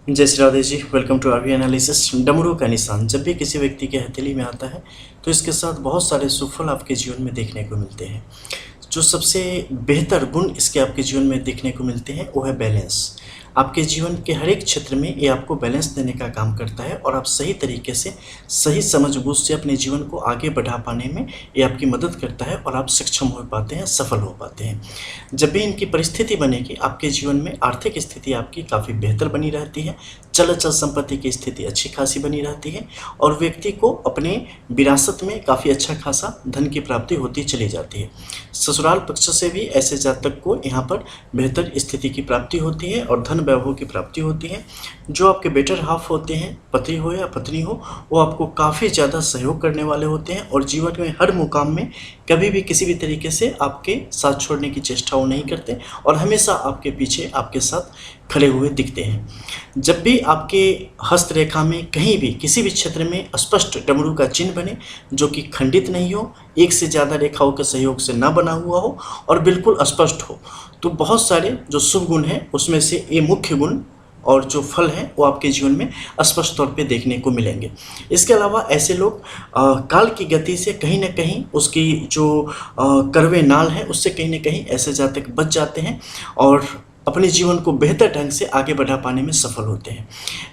जय Shri Radhe ji. Welcome to RV analysis. डमरू का निशान जब भी किसी व्यक्ति के हथेली में आता है तो इसके साथ बहुत सारे सुफल आपके जीवन में देखने को मिलते हैं। जो सबसे बेहतर गुण इसके आपके जीवन में देखने को मिलते हैं वो है बैलेंस। आपके जीवन के हर एक क्षेत्र में ये आपको बैलेंस देने का काम करता है और आप सही तरीके से सही समझबूझ से अपने जीवन को आगे बढ़ा पाने में ये आपकी मदद करता है और आप सक्षम हो पाते हैं, सफल हो पाते हैं। जब भी इनकी परिस्थिति बनेगी आपके जीवन में आर्थिक स्थिति आपकी काफ़ी बेहतर बनी रहती है, चल अचल संपत्ति की स्थिति अच्छी खासी बनी रहती है और व्यक्ति को अपने विरासत में काफ़ी अच्छा खासा धन की प्राप्ति होती चली जाती है। ससुराल पक्ष से भी ऐसे जातक को यहाँ पर बेहतर स्थिति की प्राप्ति होती है और धन वैभव की प्राप्ति होती है। जो आपके बेटर हाफ होते हैं, पति हो या पत्नी हो, वो आपको काफ़ी ज़्यादा सहयोग करने वाले होते हैं और जीवन में हर मुकाम में कभी भी किसी भी तरीके से आपके साथ छोड़ने की चेष्टा वो नहीं करते और हमेशा आपके पीछे आपके साथ खड़े हुए दिखते हैं। जब भी आपके हस्तरेखा में कहीं भी किसी भी क्षेत्र में स्पष्ट डमरू का चिन्ह बने जो कि खंडित नहीं हो, एक से ज़्यादा रेखाओं के सहयोग से ना बना हुआ हो और बिल्कुल स्पष्ट हो, तो बहुत सारे जो शुभ गुण हैं उसमें से ये मुख्य गुण और जो फल हैं वो आपके जीवन में स्पष्ट तौर पे देखने को मिलेंगे। इसके अलावा ऐसे लोग काल की गति से कहीं ना कहीं उसकी जो करवे नाल है उससे कहीं ना कहीं ऐसे जातक बच जाते हैं और अपने जीवन को बेहतर ढंग से आगे बढ़ा पाने में सफल होते हैं।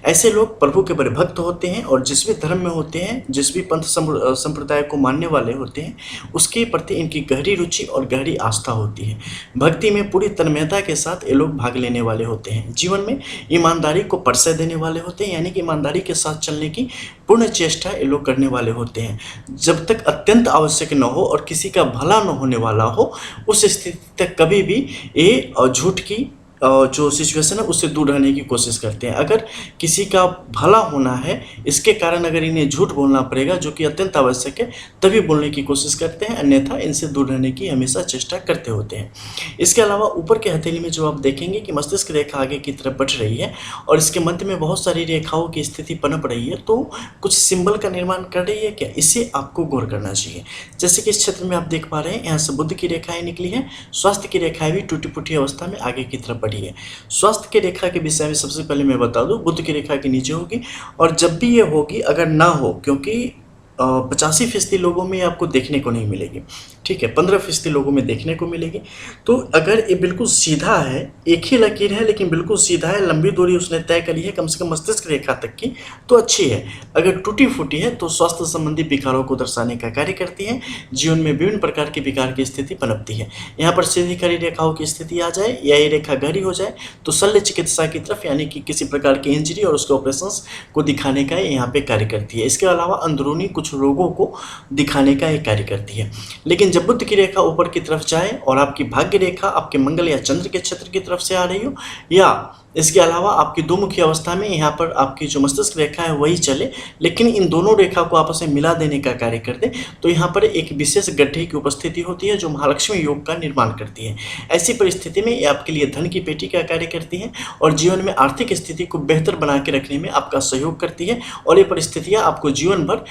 ऐसे लोग प्रभु के बड़े भक्त होते हैं और जिस भी धर्म में होते हैं, जिस भी पंथ संप्रदाय को मानने वाले होते हैं, उसके प्रति इनकी गहरी रुचि और गहरी आस्था होती है। भक्ति में पूरी तन्मयता के साथ ये लोग भाग लेने वाले होते हैं। जीवन में ईमानदारी को परिचय देने वाले होते हैं, यानी कि ईमानदारी के साथ चलने की पूर्ण चेष्टा ये लोग करने वाले होते हैं। जब तक अत्यंत आवश्यक न हो और किसी का भला न होने वाला हो, उस स्थिति तक कभी भी ये झूठ की जो सिचुएशन है उससे दूर रहने की कोशिश करते हैं। अगर किसी का भला होना है इसके कारण अगर इन्हें झूठ बोलना पड़ेगा जो कि अत्यंत आवश्यक है, तभी बोलने की कोशिश करते हैं, अन्यथा इनसे दूर रहने की हमेशा चेष्टा करते होते हैं। इसके अलावा ऊपर के हथेली में जो आप देखेंगे कि मस्तिष्क रेखा आगे की तरफ बढ़ रही है और इसके मध्य में बहुत सारी रेखाओं की स्थिति पनप रही है, तो कुछ सिंबल का निर्माण कर रही है क्या, इसे आपको गौर करना चाहिए। जैसे कि इस क्षेत्र में आप देख पा रहे हैं यहाँ से बुध की रेखाएं निकली हैं, स्वास्थ्य की रेखाएं भी टूटी फूटी अवस्था में आगे की तरफ बढ़ी है। स्वास्थ्य की रेखा के विषय में सबसे पहले मैं बता दूं, बुध की रेखा के नीचे होगी और जब भी ये होगी, अगर ना हो, क्योंकि 85% लोगों में आपको देखने को नहीं मिलेगी, ठीक है, 15% लोगों में देखने को मिलेगी। तो अगर ये बिल्कुल सीधा है, एक ही लकीर है लेकिन बिल्कुल सीधा है, लंबी दूरी उसने तय करी है कम से कम मस्तिष्क रेखा तक की, तो अच्छी है। अगर टूटी फूटी है तो स्वास्थ्य संबंधी विकारों को दर्शाने का कार्य करती है। जीवन में विभिन्न प्रकार के विकार की स्थिति पनपती है। यहाँ पर सीधी खड़ी रेखाओं की स्थिति आ जाए या ये रेखा गहरी हो जाए तो शल्य चिकित्सा की तरफ, यानी कि किसी प्रकार की इंजरी और उसके ऑपरेशंस को दिखाने का यहाँ पे कार्य करती है। इसके अलावा अंदरूनी कुछ रोगों को दिखाने का एक कार्य करती है। लेकिन जब बुध की रेखा ऊपर की तरफ जाए और आपकी भाग्य रेखा आपके मंगल या चंद्र के क्षेत्र की तरफ से आ रही हो, या इसके अलावा आपकी दो मुखी अवस्था में यहाँ पर आपकी जो मस्तिष्क रेखा है वही चले, लेकिन इन दोनों रेखा को आपस में मिला देने का कार्य कर दे, तो यहाँ पर एक विशेष गड्ढे की उपस्थिति होती है जो महालक्ष्मी योग का निर्माण करती है। ऐसी परिस्थिति में ये आपके लिए धन की पेटी का कार्य करती है और जीवन में आर्थिक स्थिति को बेहतर बना के रखने में आपका सहयोग करती है और ये परिस्थितियाँ आपको जीवन भर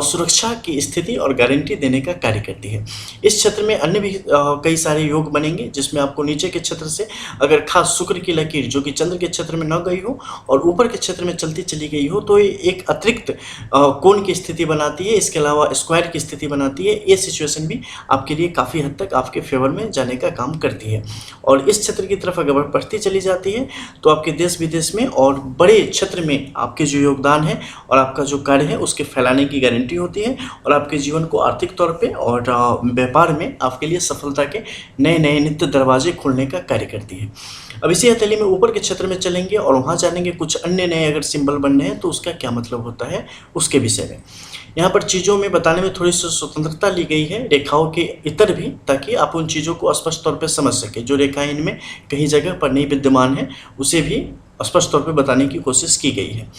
सुरक्षा की स्थिति और गारंटी देने का कार्य करती है। इस क्षेत्र में अन्य भी कई सारे योग बनेंगे जिसमें आपको नीचे के क्षेत्र से अगर खास शुक्र की लकीर जो कि चंद्र के क्षेत्र में न गई हो और ऊपर के क्षेत्र में चलती चली गई हो, तो ये एक अतिरिक्त कोण की स्थिति बनाती है। इसके अलावा स्क्वायर की स्थिति बनाती है। ये सिचुएशन भी आपके लिए काफ़ी हद तक आपके फेवर में जाने का काम करती है और इस क्षेत्र की तरफ अगर बढ़ती चली जाती है तो आपके देश विदेश में और बड़े क्षेत्र में आपके जो योगदान है और आपका जो कार्य है उसके फैलाने की गारंटी होती है और आपके जीवन को आर्थिक तौर पे और व्यापार में आपके लिए सफलता के नए नए नित्य दरवाजे खोलने का कार्य करती है। अब इसी हथेली में ऊपर के क्षेत्र में चलेंगे और वहाँ जानेंगे कुछ अन्य नए अगर सिंबल बनने हैं तो उसका क्या मतलब होता है उसके विषय में। यहाँ पर चीज़ों में बताने में थोड़ी सी स्वतंत्रता ली गई है रेखाओं के इतर भी, ताकि आप उन चीज़ों को स्पष्ट तौर पर समझ सकें। जो रेखाएं इनमें कहीं जगह पर नहीं विद्यमान है उसे भी स्पष्ट तौर पे बताने की कोशिश की गई है।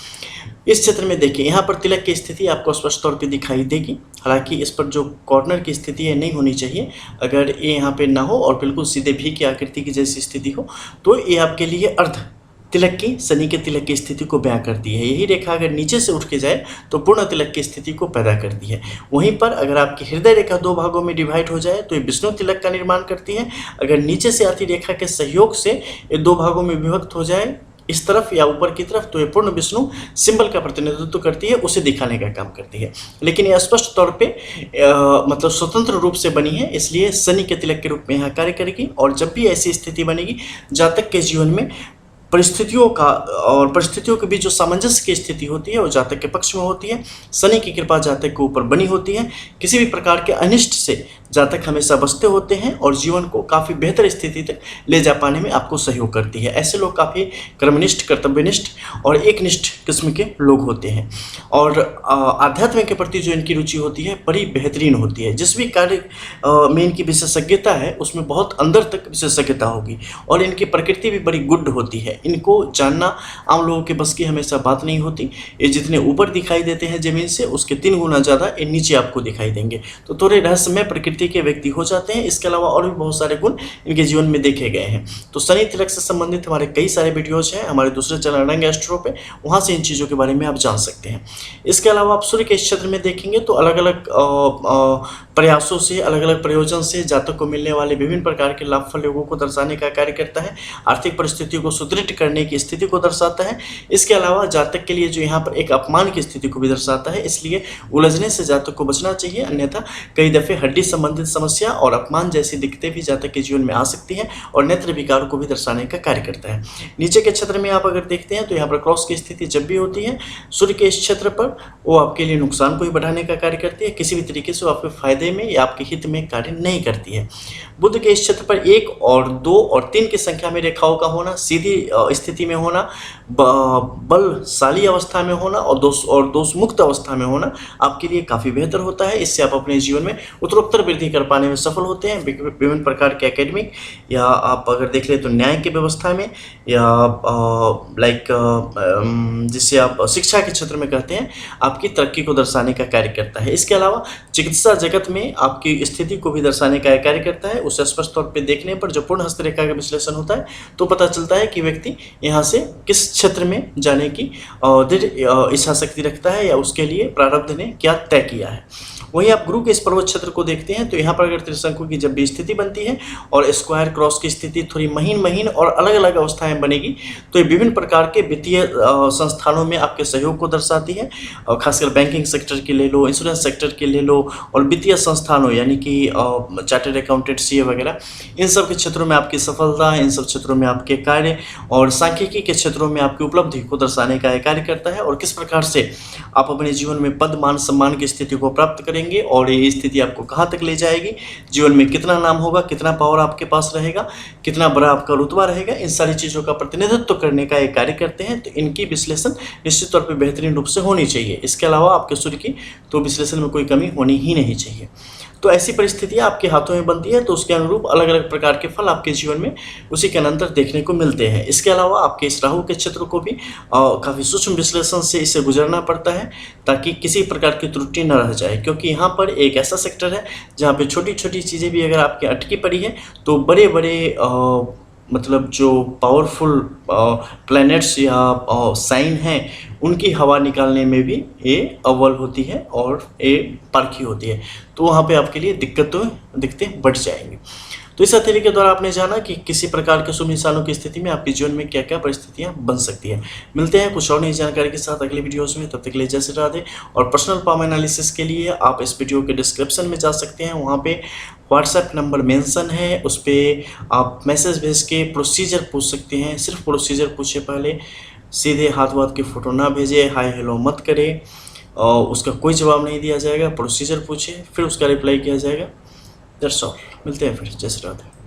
इस क्षेत्र में देखिए यहाँ पर तिलक की स्थिति आपको स्पष्ट तौर पे दिखाई देगी। हालांकि इस पर जो कॉर्नर की स्थिति है नहीं होनी चाहिए। अगर ये यहाँ पे ना हो और बिल्कुल सीधे भी की आकृति की जैसी स्थिति हो तो ये आपके लिए अर्ध तिलक की, शनि के तिलक की स्थिति को बयां करती है। यही रेखा अगर नीचे से उठ के जाए तो पूर्ण तिलक की स्थिति को पैदा करती है। वहीं पर अगर आपकी हृदय रेखा दो भागों में डिवाइड हो जाए तो ये विष्णु तिलक का निर्माण करती है। अगर नीचे से आती रेखा के सहयोग से ये दो भागों में विभक्त हो जाए इस तरफ या ऊपर की तरफ, तो ये पूर्ण विष्णु सिंबल का प्रतिनिधित्व करती है, उसे दिखाने का काम करती है। लेकिन ये स्पष्ट तौर पे मतलब स्वतंत्र रूप से बनी है, इसलिए शनि के तिलक के रूप में यहाँ कार्य करेगी। और जब भी ऐसी स्थिति बनेगी जातक के जीवन में परिस्थितियों का और परिस्थितियों के बीच जो सामंजस्य की स्थिति होती है वो जातक के पक्ष में होती है। शनि की कृपा जातक के ऊपर बनी होती है। किसी भी प्रकार के अनिष्ट से जातक हमेशा बचते होते हैं और जीवन को काफ़ी बेहतर स्थिति तक ले जा पाने में आपको सहयोग करती है। ऐसे लोग काफ़ी कर्मनिष्ठ, कर्तव्यनिष्ठ और एकनिष्ठ किस्म के लोग होते हैं। और आध्यात्म के प्रति जो इनकी रुचि होती है बड़ी बेहतरीन होती है। जिस भी कार्य में इनकी विशेषज्ञता है उसमें बहुत अंदर तक विशेषज्ञता होगी और इनकी प्रकृति भी बड़ी गुड होती है। इनको जानना आम लोगों के बस की हमेशा बात नहीं होती। ये जितने ऊपर दिखाई देते हैं जमीन से उसके 3 गुना ज़्यादा ये नीचे आपको दिखाई देंगे। तो थोड़े रहस्यमय प्रकृति के व्यक्ति हो जाते हैं। इसके अलावा और भी बहुत सारे गुण इनके जीवन में देखे गए हैं। तो शनि तिलक से संबंधित हमारे कई सारे वीडियोज हैं हमारे दूसरे चैनल रंग एस्ट्रो पे, वहाँ से इन चीज़ों के बारे में आप जान सकते हैं। इसके अलावा आप सूर्य के इस क्षेत्र में देखेंगे तो अलग अलग प्रयासों से, अलग अलग प्रयोजन से जातक को मिलने वाले विभिन्न प्रकार के लाभ फल योगों को दर्शाने का कार्य करता है। आर्थिक परिस्थितियों को सुदृढ़ करने की स्थिति को दर्शाता है। इसके अलावा जातक के लिए जो यहाँ पर एक अपमान की स्थिति को भी दर्शाता है, इसलिए उलझने से जातक को बचना चाहिए, अन्यथा कई दफे हड्डी संबंधित समस्या और अपमान जैसी दिक्कतें भी जातक के जीवन में आ सकती हैं और नेत्र विकार को भी दर्शाने का कार्य करता है। नीचे के क्षेत्र में आप अगर देखते हैं तो यहाँ पर क्रॉस की स्थिति जब भी होती है सूर्य के इस क्षेत्र पर, वो आपके लिए नुकसान को ही बढ़ाने का कार्य करती है। किसी भी तरीके से वो आपके फायदे में या आपके हित में कार्य नहीं करती है। बुध के इस क्षेत्र पर 1 और 2 और 3 की संख्या में रेखाओं का होना, सीधी स्थिति में होना, बलशाली अवस्था में होना और दोष मुक्त अवस्था में होना आपके लिए काफ़ी बेहतर होता है। इससे आप अपने जीवन में उत्तरोत्तर वृद्धि कर पाने में सफल होते हैं। विभिन्न प्रकार के एकेडमिक या आप अगर देख लें तो न्याय की व्यवस्था में या जिसे आप शिक्षा के क्षेत्र में कहते हैं, आपकी तरक्की को दर्शाने का कार्य करता है। इसके अलावा चिकित्सा जगत में आपकी स्थिति को भी दर्शाने का कार्य करता है। उसे स्पष्ट तौर पे देखने पर जो पूर्ण हस्तरेखा का विश्लेषण होता है तो पता चलता है कि व्यक्ति यहाँ से किस क्षेत्र में जाने की दृढ़ इच्छा शक्ति रखता है या उसके लिए प्रारब्ध ने क्या तय किया है। वहीं आप गुरु के इस पर्वत क्षेत्र को देखते हैं तो यहाँ पर अगर त्रिशंकु की जब भी स्थिति बनती है और स्क्वायर क्रॉस की स्थिति थोड़ी महीन और अलग अलग अवस्थाएं बनेगी तो ये विभिन्न प्रकार के वित्तीय संस्थानों में आपके सहयोग को दर्शाती है। और खासकर बैंकिंग सेक्टर के ले लो, इंश्योरेंस सेक्टर के ले लो और वित्तीय संस्थानों यानी कि चार्टर्ड अकाउंटेंट, सीए वगैरह, इन सब के क्षेत्रों में आपकी सफलता, इन सब क्षेत्रों में आपके कार्य और सांख्यिकी के क्षेत्रों में आपकी उपलब्धि को दर्शाने का कार्य करता है। और किस प्रकार से आप अपने जीवन में पद, मान, सम्मान की स्थिति को प्राप्त करेंगे और ये स्थिति आपको कहाँ तक ले जाएगी, जीवन में कितना नाम होगा, कितना पावर आपके पास रहेगा, कितना बड़ा आपका रुतबा रहेगा, इन सारी चीज़ों का प्रतिनिधित्व करने का एक कार्य करते हैं। तो इनकी विश्लेषण निश्चित तौर पर बेहतरीन रूप से होनी चाहिए। इसके अलावा आपके सूर्य की तो विश्लेषण में कोई कमी होनी ही नहीं चाहिए। तो ऐसी परिस्थितियाँ आपके हाथों में बनती है तो उसके अनुरूप अलग अलग प्रकार के फल आपके जीवन में उसी के अनंतर देखने को मिलते हैं। इसके अलावा आपके इस राहु के क्षेत्र को भी काफ़ी सूक्ष्म विश्लेषण से इसे गुजरना पड़ता है ताकि किसी प्रकार की त्रुटि न रह जाए, क्योंकि यहाँ पर एक ऐसा सेक्टर है जहाँ पे छोटी छोटी चीज़ें भी अगर आपके अटकी पड़ी है तो बड़े बड़े मतलब जो पावरफुल प्लैनेट्स या साइन हैं उनकी हवा निकालने में भी ये अव्वल होती है और ये परखी होती है। तो वहाँ पे आपके लिए दिक्कतें बढ़ जाएंगी। तो इस हथेली के द्वारा आपने जाना कि किसी प्रकार के शुभ निशानों की स्थिति में आपके जीवन में क्या क्या परिस्थितियां बन सकती है। मिलते हैं कुछ और नई जानकारी के साथ अगली वीडियोस में, तब तक के लिए जय श्री राधे। और पर्सनल पावर एनालिसिस के लिए आप इस वीडियो के डिस्क्रिप्शन में जा सकते हैं, वहाँ पे व्हाट्सएप नंबर मेंशन है, उस पर आप मैसेज भेज के प्रोसीजर पूछ सकते हैं। सिर्फ प्रोसीजर पूछे, पहले सीधे हाथ वाथ की फ़ोटो ना भेजे, हाय हेलो मत करें और उसका कोई जवाब नहीं दिया जाएगा। प्रोसीजर पूछे फिर उसका रिप्लाई किया जाएगा। That's all. मिलते हैं फिर, जय श्री राधे।